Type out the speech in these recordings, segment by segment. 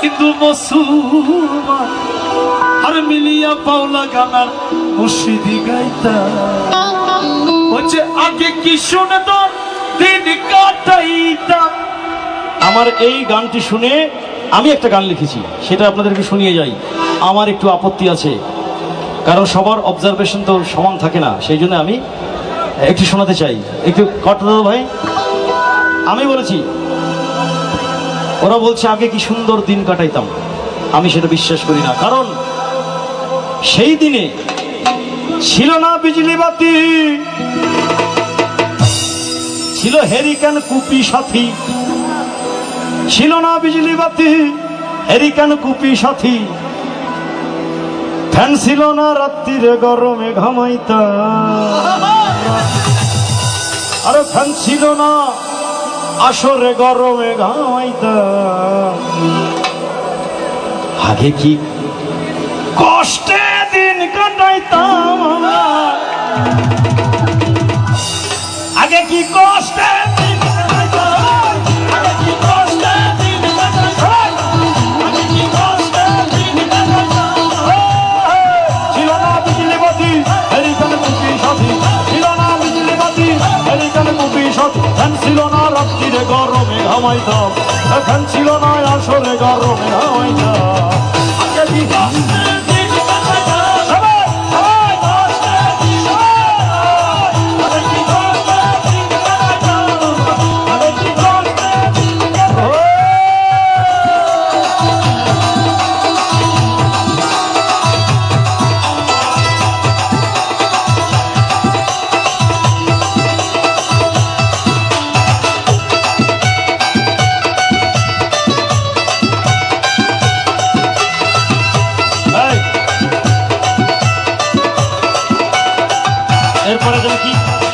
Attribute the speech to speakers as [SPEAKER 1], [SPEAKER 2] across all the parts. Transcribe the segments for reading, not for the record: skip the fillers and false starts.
[SPEAKER 1] হিন্দু মুসলমান আর মিলিয়া পাওলা গানার মুর্শিদি গাইতা হচ্ছে আগে কি শুনে তোর দিন কাটাইতাম।
[SPEAKER 2] আমার এই গানটি শুনে আমি একটা গান লিখেছি, সেটা আপনাদেরকে শুনিয়ে যাই। আমার একটু আপত্তি আছে, কারণ সবার অবজারভেশন তো সমান থাকে না, সেই জন্য আমি একটু শোনাতে চাই। একটু কথা দাও ভাই। আমি বলেছি, ওরা বলছে আগে কি সুন্দর দিন কাটাইতাম, আমি সেটা বিশ্বাস করি না। কারণ সেই দিনে ছিল না বিজলি বাতি, ছিল হেরিকেন কুপি সাথী, ছিল না বিজলি বাতি হেরিকেন কুপি সাথী, ফ্যান ছিল না রাত্রিরে গরমে ঘামাইতাম, আরে ফ্যান ছিল না আসরে গরমে ঘামাইতাম। আগে কি কষ্টে দিন কাটাইতাম, আগে কি কষ্টে দিন কাটাইতাম, আগে কি কষ্টে দিন কাটাইতাম, আগে কি কষ্টে দিন কাটাইতাম। ছিল না বিজলি বাতি হেরিকেন কুপি সাথী, ছিল না বিজলি বাতি হেরিকেন কুপি সাথী, ফ্যান ছিল না রাত্রিরে গরমে ঘামাইতাম, ফ্যান ছিল না আসরে গরমে ঘামাইতাম। আগে কি কষ্টে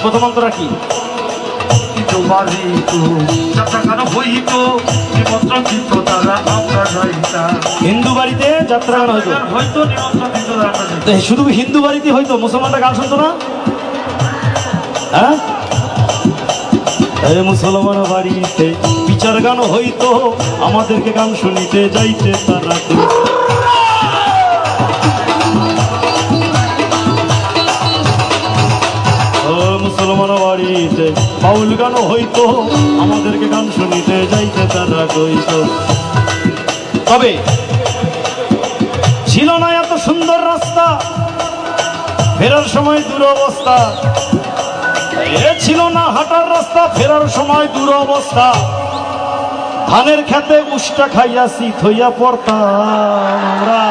[SPEAKER 2] প্রথম অন্তরা কি হিন্দু বাড়িতে যাত্রা গান হয়তো, শুধু হিন্দু বাড়িতে হয়তো, মুসলমানরা গান শুনতো না। হ্যাঁ, মুসলমান বাড়িতে বিচার গান হইতো, আমাদেরকে গান শুনিতে যাইতে তারা। মুসলমান বাড়িতে বাউল গান হইতো, আমাদেরকে গান শুনিতে যাইতে তারা কইত। তবে ছিল না এত সুন্দর রাস্তা, ফেরার সময় দুরবস্থা, ছিল না হাঁটার রাস্তা, ফেরার সময় দুরবস্থা। ধানের খেতে উষ্টা খাইয়া শীত হইয়া পড়তাম আমরা।